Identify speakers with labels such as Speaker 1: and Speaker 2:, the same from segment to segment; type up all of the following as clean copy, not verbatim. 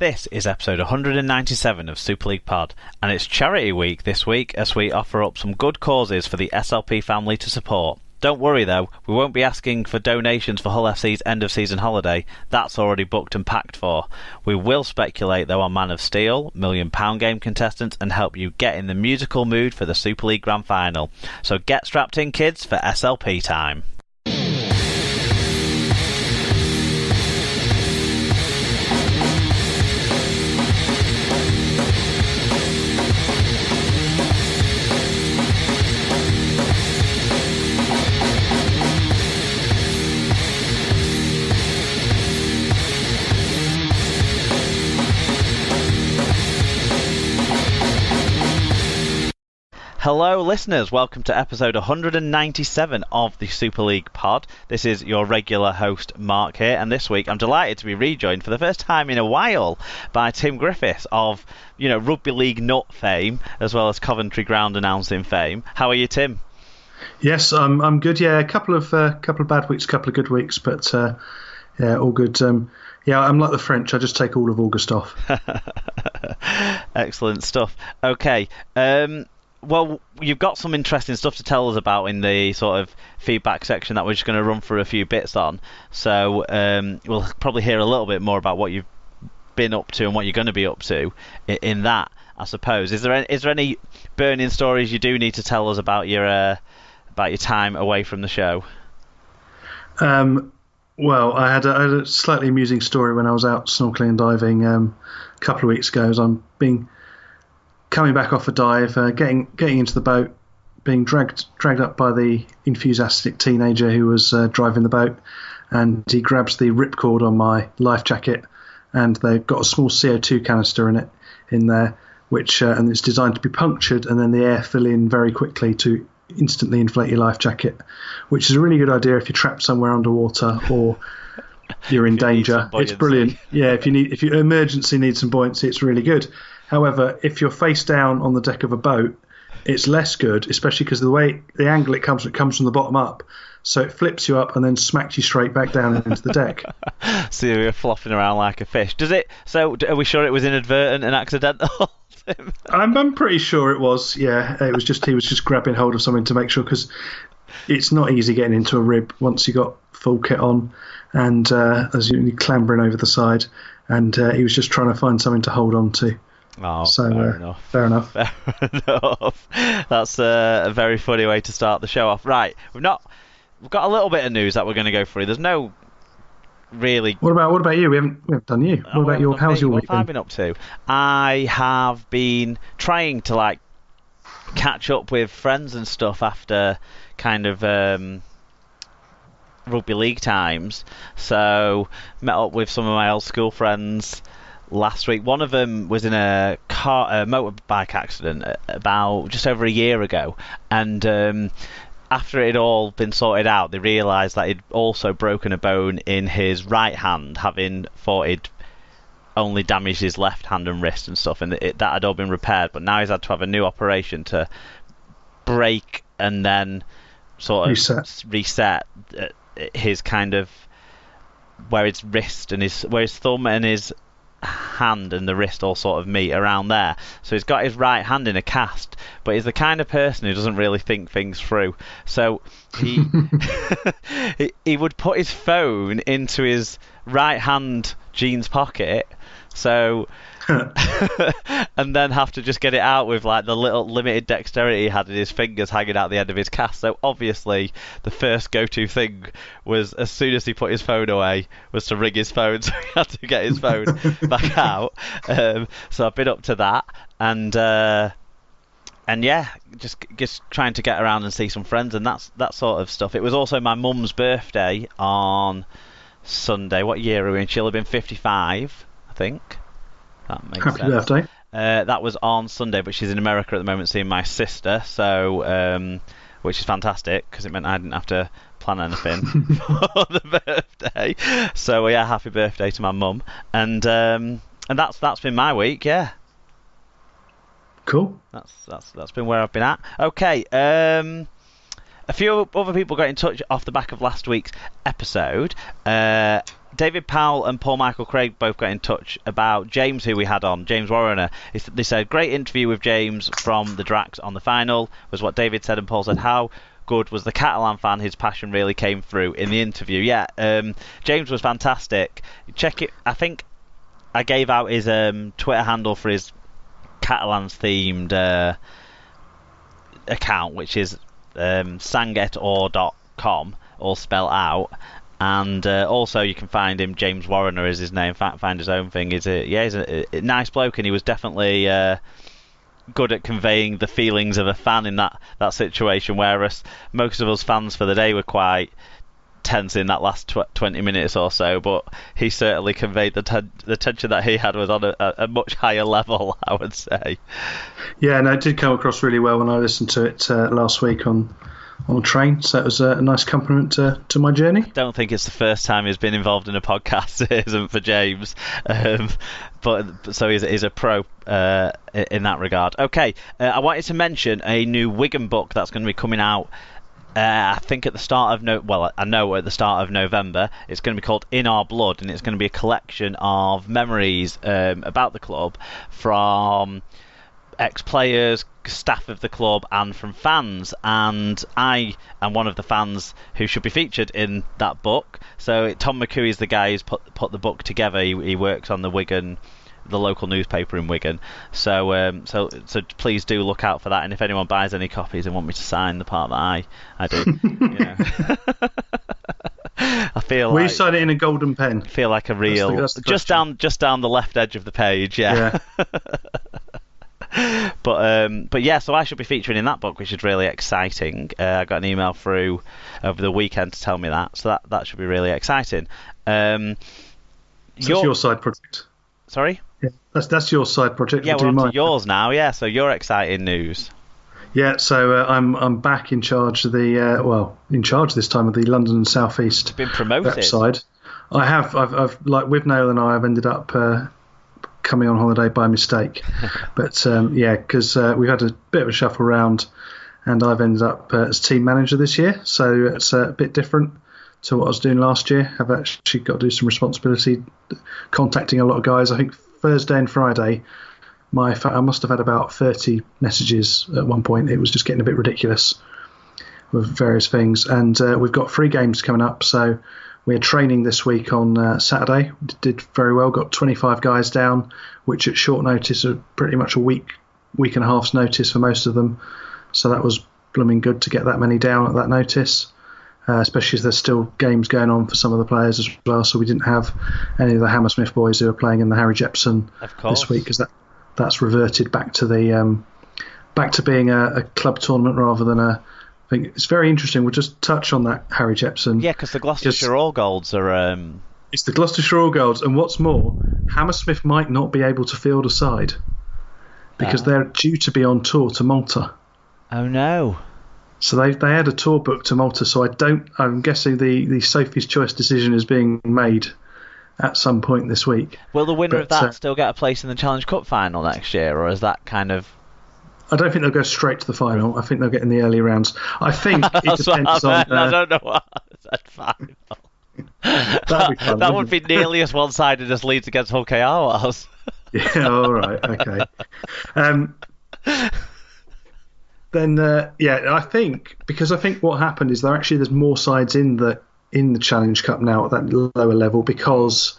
Speaker 1: This is episode 197 of Super League Pod, and it's Charity Week this week as we offer up some good causes for the SLP family to support. Don't worry though, we won't be asking for donations for Hull FC's end of season holiday, that's already booked and packed for. We will speculate though on Man of Steel, £1 Million game contestants, and help you get in the musical mood for the Super League Grand Final. So get strapped in kids for SLP time. Hello listeners, welcome to episode 197 of the Super League Pod. This is your regular host Mark here, and this week I'm delighted to be rejoined for the first time in a while by Tim Griffiths of, Rugby League nut fame as well as Coventry ground announcing fame. How are you, Tim?
Speaker 2: Yes, I'm good. Yeah, a couple of bad weeks, a couple of good weeks, but yeah, all good. Yeah, I'm like the French. I just take all of August off.
Speaker 1: Excellent stuff. Okay. Well, you've got some interesting stuff to tell us about in the sort of feedback section that we're just going to run through a few bits on. So we'll probably hear a little bit more about what you've been up to and what you're going to be up to in that, I suppose. Is there any burning stories you do need to tell us about your time away from the show?
Speaker 2: Well, I had a slightly amusing story when I was out snorkeling and diving a couple of weeks ago. As I'm coming back off a dive, getting into the boat, being dragged up by the enthusiastic teenager who was driving the boat, and he grabs the ripcord on my life jacket, and they've got a small CO2 canister in there, which and it's designed to be punctured, and then the air fill in very quickly to instantly inflate your life jacket, which is a really good idea if you're trapped somewhere underwater or you're in danger. It's brilliant. Yeah, if you emergency need some buoyancy, it's really good. However, if you're face down on the deck of a boat, it's less good, especially because the angle it comes from the bottom up. So it flips you up and then smacks you straight back down into the deck.
Speaker 1: So you're flopping around like a fish. Does it? So are we sure it was inadvertent and accidental?
Speaker 2: I'm pretty sure it was. Yeah, he was just grabbing hold of something to make sure, because it's not easy getting into a rib once you got full kit on, and as you're clambering over the side, and he was just trying to find something to hold on to.
Speaker 1: Oh,
Speaker 2: so,
Speaker 1: fair enough.
Speaker 2: Fair
Speaker 1: enough. That's a very funny way to start the show off. Right, we've got a little bit of news that we're going to go through. There's no really.
Speaker 2: What about you? We haven't done you. What about your? How's your week been?
Speaker 1: What have I been up to? I have been trying to catch up with friends and stuff after kind of rugby league times. So met up with some of my old school friends last week. One of them was in a motorbike accident about just over a year ago, and after it had all been sorted out, they realised that he'd also broken a bone in his right hand, having thought he'd only damaged his left hand and wrist and stuff, and that had all been repaired, but now he's had to have a new operation to break and then sort of reset his kind of where his wrist and where his thumb and his hand and the wrist all sort of meet around there. So he's got his right hand in a cast, but he's the kind of person who doesn't really think things through. So he he would put his phone into his right hand jeans pocket, so and then have to just get it out with the little limited dexterity he had in his fingers hanging out the end of his cast. So obviously the first go-to thing was, as soon as he put his phone away, was to ring his phone, so he had to get his phone back out. So I've been up to that, and yeah, just trying to get around and see some friends and that sort of stuff. It was also my mum's birthday on Sunday. What year are we in? She'll have been 55, I think. That makes sense.
Speaker 2: Happy birthday.
Speaker 1: That was on Sunday, but she's in America at the moment seeing my sister, so which is fantastic because it meant I didn't have to plan anything for the birthday. So yeah, happy birthday to my mum, and that's been my week. Yeah.
Speaker 2: Cool.
Speaker 1: That's been where I've been at. Okay. A few other people got in touch off the back of last week's episode. David Powell and Paul Michael Craig both got in touch about James, who we had on, James Warrener. They said, great interview with James from the Drax on the final, was what David said, and Paul said, how good was the Catalan fan? His passion really came through in the interview. Yeah, James was fantastic. Check it. I think I gave out his Twitter handle for his Catalans-themed account, which is sangetor.com, all spelled out. And also you can find him, James Warrener is his name, find his own thing. He's a nice bloke, and he was definitely good at conveying the feelings of a fan in that situation, whereas most of us fans for the day were quite tense in that last 20 minutes or so, but he certainly conveyed the tension that he had was on a much higher level, I would say.
Speaker 2: Yeah, no, it did come across really well when I listened to it last week on a train, so it was a nice compliment to my journey.
Speaker 1: I don't think it's the first time he's been involved in a podcast, it isn't, for James, but so he's a pro in that regard. Okay, I wanted to mention a new Wigan book that's going to be coming out, I think at the start of I know at the start of November. It's going to be called In Our Blood, and it's going to be a collection of memories about the club from ex-players, staff of the club, and from fans. And I am one of the fans who should be featured in that book. So Tom McCooey is the guy who's put the book together. He works on the local newspaper in Wigan. So please do look out for that. And if anyone buys any copies and want me to sign the part that I do, I feel
Speaker 2: Will you sign it in a golden pen?
Speaker 1: I feel like a real
Speaker 2: that's the
Speaker 1: just down the left edge of the page. Yeah. But yeah, so I should be featuring in that book, which is really exciting. I got an email through over the weekend to tell me that, so that should be really exciting.
Speaker 2: So that's your side project.
Speaker 1: Sorry?
Speaker 2: Yeah, that's your side project.
Speaker 1: Yeah, we're on to yours now. Yeah, so your exciting news.
Speaker 2: Yeah, so I'm back in charge of in charge this time of the London and South East.
Speaker 1: Been promoted.
Speaker 2: Website. I have. I've like with Nail and I've ended up coming on holiday by mistake, but because we've had a bit of a shuffle around, and I've ended up as team manager this year, so it's a bit different to what I was doing last year. I've actually got to do some responsibility, contacting a lot of guys. I think Thursday and Friday, I must have had about 30 messages at one point. It was just getting a bit ridiculous with various things, and we've got 3 games coming up, so we're training this week on Saturday. Did very well, got 25 guys down, which at short notice are pretty much a week and a half's notice for most of them. So that was blooming good to get that many down at that notice, especially as there's still games going on for some of the players as well. So we didn't have any of the Hammersmith boys who are playing in the Harry Jepson this week, because that's reverted back to being a club tournament rather than a. I think it's very interesting. We'll just touch on that Harry Jepson.
Speaker 1: Yeah, because the Gloucestershire All Golds are.
Speaker 2: It's the Gloucestershire All Golds, and what's more, Hammersmith might not be able to field a side because they're due to be on tour to Malta.
Speaker 1: Oh no!
Speaker 2: So they had a tour booked to Malta. So I'm guessing the Sophie's Choice decision is being made at some point this week.
Speaker 1: Will the winner of that still get a place in the Challenge Cup final next year, or is that kind of?
Speaker 2: I don't think they'll go straight to the final. I think they'll get in the early rounds. I think it depends on.
Speaker 1: I don't know what I said final.
Speaker 2: That'd be fun,
Speaker 1: that would be nearly as one-sided as Leeds against Hull KR was.
Speaker 2: Yeah, all right, okay. I think what happened is there's more sides in the Challenge Cup now at that lower level because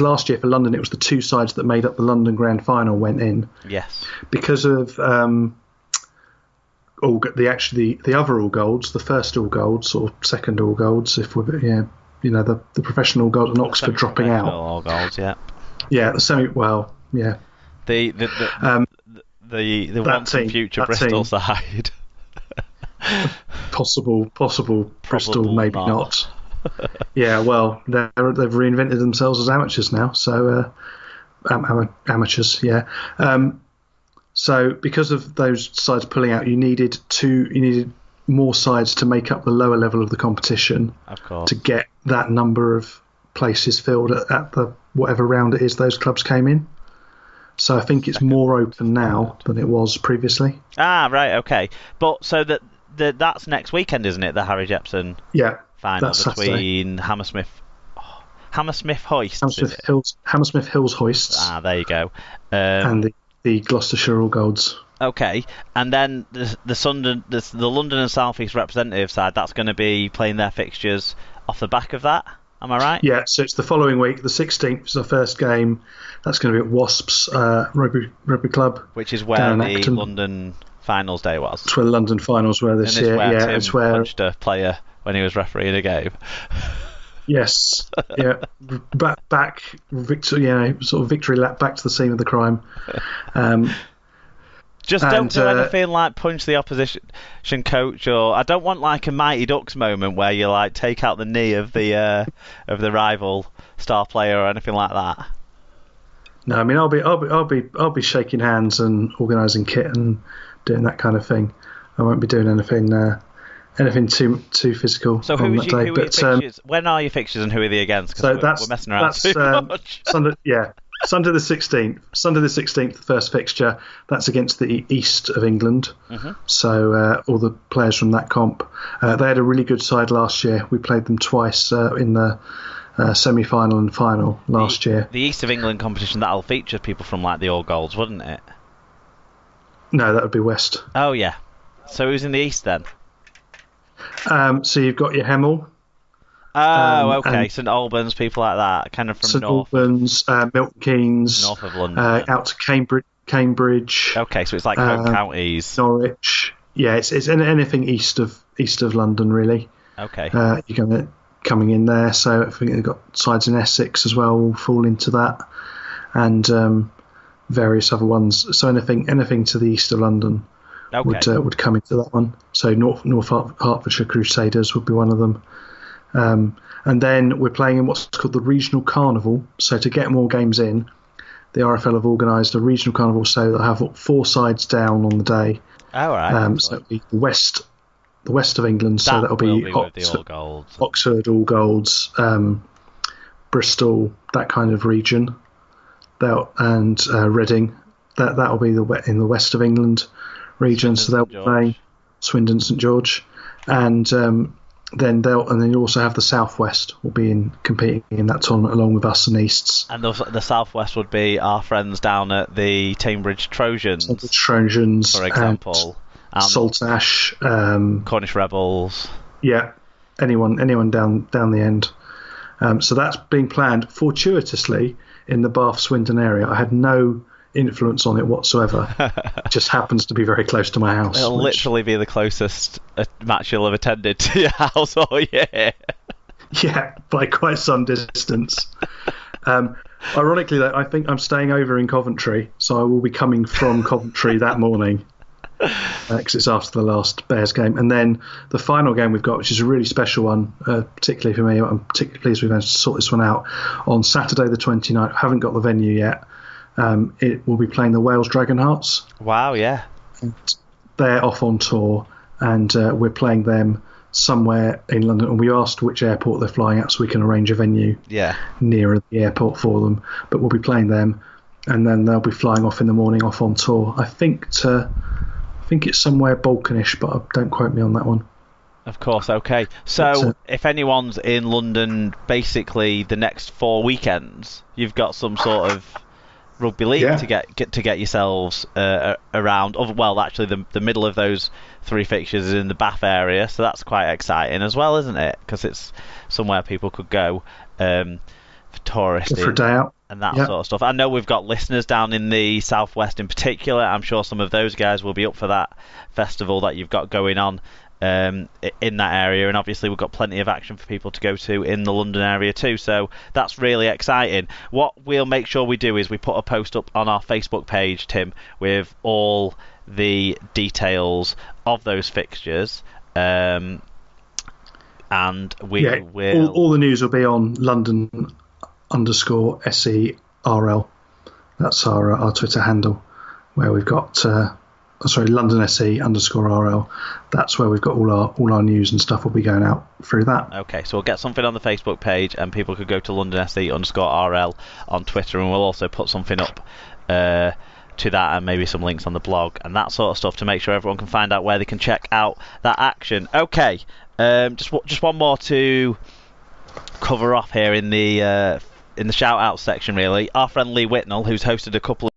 Speaker 2: last year for London it was the 2 sides that made up the London Grand Final went in.
Speaker 1: Yes.
Speaker 2: Because of the other All Golds, the first All Golds or second All Golds, if we're the professional All Gold and Oxford dropping out.
Speaker 1: All Golds, yeah.
Speaker 2: Yeah, the semi. Well, yeah.
Speaker 1: The once and future Bristol side.
Speaker 2: Possible Bristol, maybe not. Yeah, well, they've reinvented themselves as amateurs now, so amateurs, yeah. So because of those sides pulling out, you needed more sides to make up the lower level of the competition,
Speaker 1: of course,
Speaker 2: to get that number of places filled at the whatever round it is those clubs came in. So I think it's more open now than it was previously.
Speaker 1: Ah, right, okay. But so that that's next weekend, isn't it? The Harry Jepson
Speaker 2: Yeah,
Speaker 1: final
Speaker 2: that's
Speaker 1: between Hammersmith Hoists.
Speaker 2: Hammersmith Hills Hoists.
Speaker 1: Ah, there you go.
Speaker 2: And the Gloucestershire All Golds.
Speaker 1: Okay, and then the London and South East representative side, that's going to be playing their fixtures off the back of that. Am I right?
Speaker 2: Yeah, so it's the following week. The 16th is the first game. That's going to be at Wasps Rugby Club,
Speaker 1: which is where the London Finals Day was.
Speaker 2: It's where the London Finals were this year.
Speaker 1: Yeah,
Speaker 2: Tim it's where
Speaker 1: punched a player when he was refereeing a game.
Speaker 2: Yes, yeah, back, victory, sort of victory lap back to the scene of the crime.
Speaker 1: Just don't do anything like punch the opposition coach, or I don't want like a Mighty Ducks moment where you like take out the knee of the rival star player or anything like that.
Speaker 2: No, I mean I'll be shaking hands and organising kit and doing that kind of thing. I won't be doing anything too physical.
Speaker 1: So who are your fixtures? When are your fixtures and who are they against? Because we're messing around too much.
Speaker 2: Sunday the 16th. Sunday the 16th, the first fixture. That's against the East of England. Mm-hmm. So all the players from that comp. They had a really good side last year. We played them twice in the semi-final and final last year.
Speaker 1: The East of England competition, that'll feature people from like the All Golds, wouldn't it?
Speaker 2: No, that would be West.
Speaker 1: Oh, yeah. So who's in the East then?
Speaker 2: So you've got your Hemel.
Speaker 1: Oh, okay. St Albans, people like that, kind of from
Speaker 2: St
Speaker 1: north.
Speaker 2: St Albans, Milton Keynes,
Speaker 1: north of London,
Speaker 2: out to Cambridge.
Speaker 1: Okay, so it's like home counties.
Speaker 2: Norwich. Yeah, it's anything east of London, really.
Speaker 1: Okay.
Speaker 2: You're coming in there, so I think they've got sides in Essex as well. Will fall into that, and various other ones. So anything to the east of London. Okay. Would come into that one. So North Hertfordshire Crusaders would be one of them. And then we're playing in what's called the Regional Carnival. So to get more games in, the RFL have organised a Regional Carnival, so they'll have 4 sides down on the day.
Speaker 1: Oh, right.
Speaker 2: So it'll be the west of England. So that'll be
Speaker 1: Oxford
Speaker 2: All Golds, Bristol, that kind of region. And Reading. That'll be in the west of England region. So they'll be playing Swindon, St George, and then you also have the Southwest will be competing in that tournament along with us and Easts.
Speaker 1: And the Southwest would be our friends down at the Cambridge Trojans. For example.
Speaker 2: And Saltash.
Speaker 1: Cornish Rebels.
Speaker 2: Yeah, anyone down the end. So that's being planned fortuitously in the Bath Swindon area. I had no influence on it whatsoever. It just happens to be very close to my house.
Speaker 1: It'll literally be the closest match you'll have attended to your house all year.
Speaker 2: Yeah, by quite some distance. Ironically, though, I think I'm staying over in Coventry, so I will be coming from Coventry that morning because it's after the last Bears game. And then the final game we've got, which is a really special one, particularly for me. I'm particularly pleased we've managed to sort this one out on Saturday the 29th. I haven't got the venue yet. It will be playing the Wales Dragonhearts.
Speaker 1: Wow, yeah.
Speaker 2: They're off on tour, and we're playing them somewhere in London. And we asked which airport they're flying at so we can arrange a venue nearer the airport for them. But we'll be playing them, and then they'll be flying off in the morning, off on tour. I think it's somewhere Balkanish, but don't quote me on that one.
Speaker 1: Of course, okay. So if anyone's in London, basically the next 4 weekends, you've got some sort of rugby league to get yourselves around. Well, actually, the middle of those 3 fixtures is in the Bath area, so that's quite exciting as well, isn't it? Because it's somewhere people could go for touristing
Speaker 2: for a day out
Speaker 1: and that sort of stuff. I know we've got listeners down in the southwest in particular. I'm sure some of those guys will be up for that festival that you've got going on in that area, and obviously we've got plenty of action for people to go to in the London area too, so that's really exciting. What we'll make sure we do is we put a post up on our Facebook page, Tim, with all the details of those fixtures, and we will...
Speaker 2: all the news will be on London_SERL. That's our Twitter handle, where we've got London SE_RL. That's where we've got all our news and stuff will be going out through that.
Speaker 1: Okay, so we'll get something on the Facebook page, and people could go to London SE_RL on Twitter, and we'll also put something up to that, and maybe some links on the blog and that sort of stuff to make sure everyone can find out where they can check out that action. Okay, just one more to cover off here in the shout out section. Really, our friend Lee Whitnell, who's hosted a couple